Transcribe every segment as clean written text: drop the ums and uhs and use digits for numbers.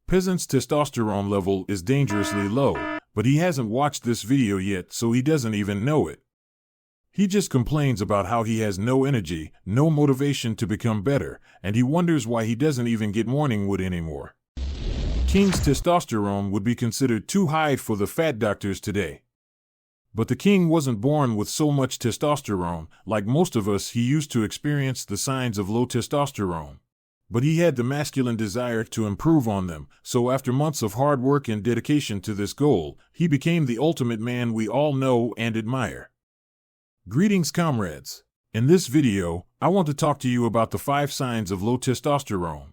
Peasant's testosterone level is dangerously low, but he hasn't watched this video yet, so he doesn't even know it. He just complains about how he has no energy, no motivation to become better, and he wonders why he doesn't even get morning wood anymore. King's testosterone would be considered too high for the fat doctors today. But the king wasn't born with so much testosterone. Like most of us, he used to experience the signs of low testosterone. But he had the masculine desire to improve on them, so after months of hard work and dedication to this goal, he became the ultimate man we all know and admire. Greetings, comrades. In this video, I want to talk to you about the 5 signs of low testosterone.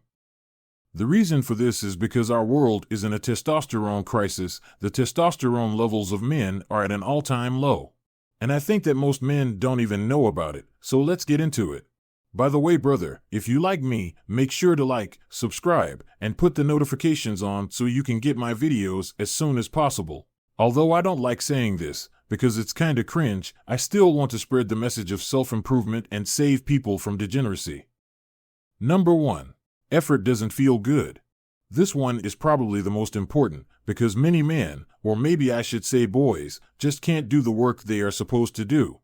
The reason for this is because our world is in a testosterone crisis. The testosterone levels of men are at an all-time low. And I think that most men don't even know about it, so let's get into it. By the way, brother, if you like me, make sure to like, subscribe, and put the notifications on so you can get my videos as soon as possible. Although I don't like saying this, because it's kinda cringe, I still want to spread the message of self-improvement and save people from degeneracy. Number 1. Effort doesn't feel good. This one is probably the most important, because many men, or maybe I should say boys, just can't do the work they are supposed to do.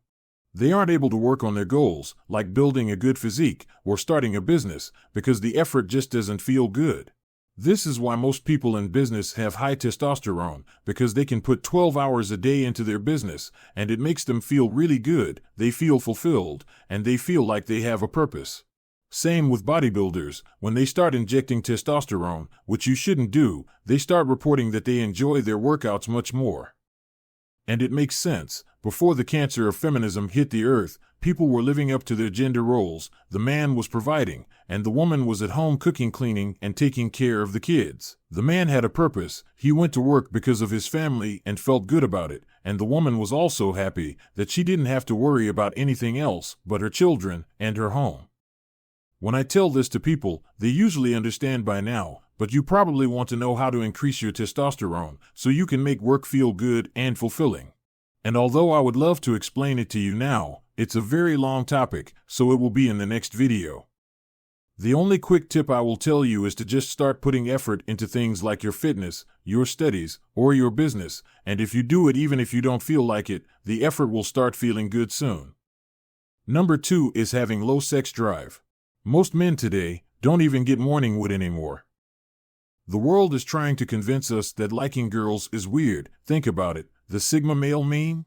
They aren't able to work on their goals, like building a good physique or starting a business, because the effort just doesn't feel good. This is why most people in business have high testosterone, because they can put 12 hours a day into their business, and it makes them feel really good, they feel fulfilled, and they feel like they have a purpose. Same with bodybuilders. When they start injecting testosterone, which you shouldn't do, they start reporting that they enjoy their workouts much more. And it makes sense. Before the cancer of feminism hit the earth, people were living up to their gender roles. The man was providing, and the woman was at home cooking, cleaning, and taking care of the kids. The man had a purpose. He went to work because of his family and felt good about it, and the woman was also happy that she didn't have to worry about anything else but her children and her home. When I tell this to people, they usually understand by now, but you probably want to know how to increase your testosterone so you can make work feel good and fulfilling. And although I would love to explain it to you now, it's a very long topic, so it will be in the next video. The only quick tip I will tell you is to just start putting effort into things like your fitness, your studies, or your business, and if you do it even if you don't feel like it, the effort will start feeling good soon. Number 2 is having low sex drive. Most men today don't even get morning wood anymore. The world is trying to convince us that liking girls is weird. Think about it, the Sigma male meme?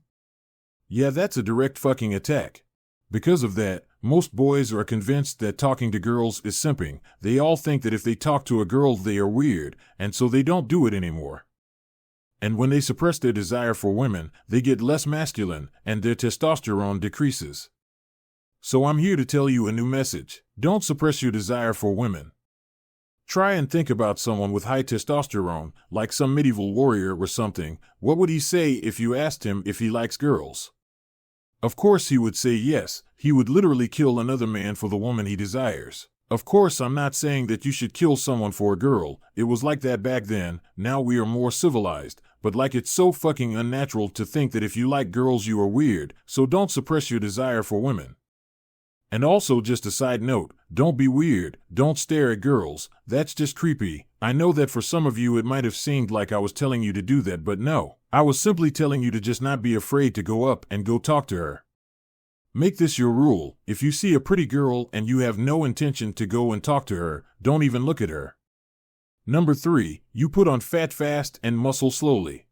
Yeah, that's a direct fucking attack. Because of that, most boys are convinced that talking to girls is simping. They all think that if they talk to a girl they are weird, and so they don't do it anymore. And when they suppress their desire for women, they get less masculine, and their testosterone decreases. So I'm here to tell you a new message. Don't suppress your desire for women. Try and think about someone with high testosterone, like some medieval warrior or something. What would he say if you asked him if he likes girls? Of course he would say yes. He would literally kill another man for the woman he desires. Of course, I'm not saying that you should kill someone for a girl. It was like that back then. Now we are more civilized. But like, it's so fucking unnatural to think that if you like girls you are weird, so don't suppress your desire for women. And also, just a side note, don't be weird, don't stare at girls, that's just creepy. I know that for some of you it might have seemed like I was telling you to do that, but no. I was simply telling you to just not be afraid to go up and go talk to her. Make this your rule. If you see a pretty girl and you have no intention to go and talk to her, don't even look at her. Number 3, you put on fat fast and muscle slowly.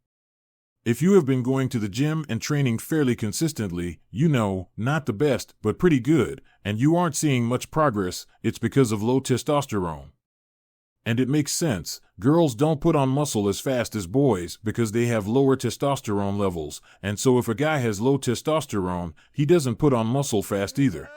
If you have been going to the gym and training fairly consistently, you know, not the best, but pretty good, and you aren't seeing much progress, it's because of low testosterone. And it makes sense. Girls don't put on muscle as fast as boys because they have lower testosterone levels, and so if a guy has low testosterone, he doesn't put on muscle fast either.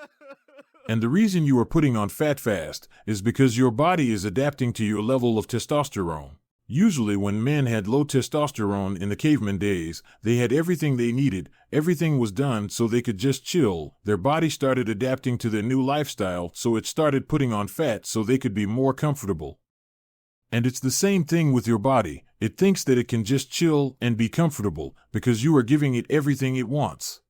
And the reason you are putting on fat fast is because your body is adapting to your level of testosterone. Usually when men had low testosterone in the caveman days, they had everything they needed, everything was done so they could just chill. Their body started adapting to their new lifestyle, so it started putting on fat so they could be more comfortable. And it's the same thing with your body. It thinks that it can just chill and be comfortable because you are giving it everything it wants.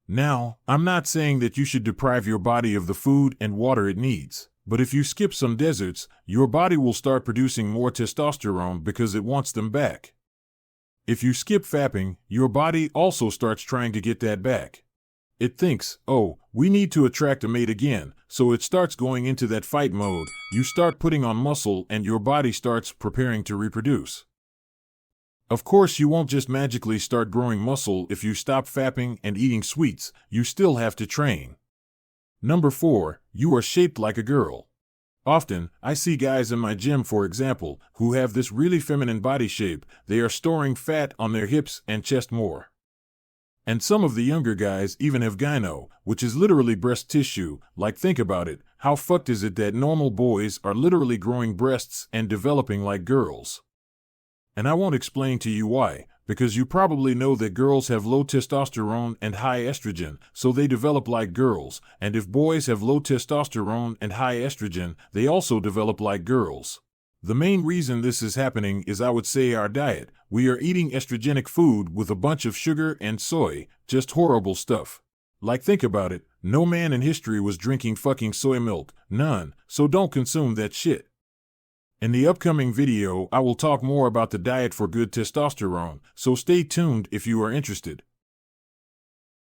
Now, I'm not saying that you should deprive your body of the food and water it needs. But if you skip some deserts, your body will start producing more testosterone because it wants them back. If you skip fapping, your body also starts trying to get that back. It thinks, oh, we need to attract a mate again, so it starts going into that fight mode. You start putting on muscle and your body starts preparing to reproduce. Of course, you won't just magically start growing muscle if you stop fapping and eating sweets. You still have to train. Number 4, you are shaped like a girl. Often, I see guys in my gym, for example, who have this really feminine body shape. They are storing fat on their hips and chest more. And some of the younger guys even have gyno, which is literally breast tissue. Like, think about it. How fucked is it that normal boys are literally growing breasts and developing like girls? And I won't explain to you why, because you probably know that girls have low testosterone and high estrogen, so they develop like girls, and if boys have low testosterone and high estrogen, they also develop like girls. The main reason this is happening is, I would say, our diet. We are eating estrogenic food with a bunch of sugar and soy, just horrible stuff. Like, think about it, no man in history was drinking fucking soy milk, none, so don't consume that shit. In the upcoming video, I will talk more about the diet for good testosterone, so stay tuned if you are interested.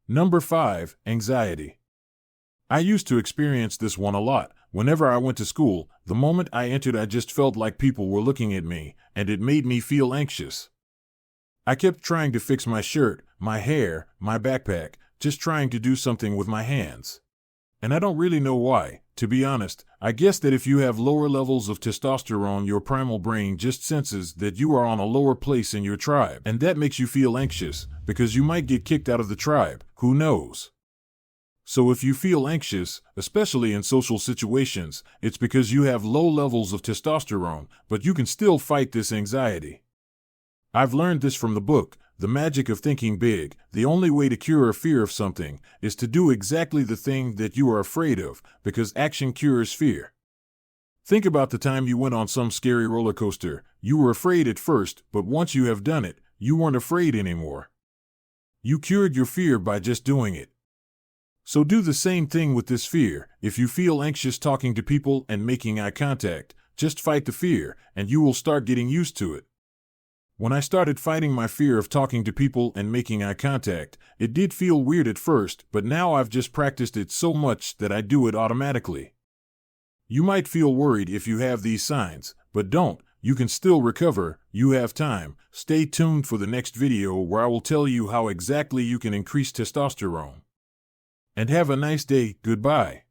Number 5, anxiety. I used to experience this one a lot. Whenever I went to school, the moment I entered, I just felt like people were looking at me, and it made me feel anxious. I kept trying to fix my shirt, my hair, my backpack, just trying to do something with my hands. And I don't really know why, to be honest. I guess that if you have lower levels of testosterone, your primal brain just senses that you are on a lower place in your tribe, and that makes you feel anxious, because you might get kicked out of the tribe, who knows? So if you feel anxious, especially in social situations, it's because you have low levels of testosterone, but you can still fight this anxiety. I've learned this from the book, The Magic of Thinking Big. The only way to cure a fear of something is to do exactly the thing that you are afraid of, because action cures fear. Think about the time you went on some scary roller coaster. You were afraid at first, but once you have done it, you weren't afraid anymore. You cured your fear by just doing it. So do the same thing with this fear. If you feel anxious talking to people and making eye contact, just fight the fear, and you will start getting used to it. When I started fighting my fear of talking to people and making eye contact, it did feel weird at first, but now I've just practiced it so much that I do it automatically. You might feel worried if you have these signs, but don't. You can still recover. You have time. Stay tuned for the next video where I will tell you how exactly you can increase testosterone. And have a nice day. Goodbye.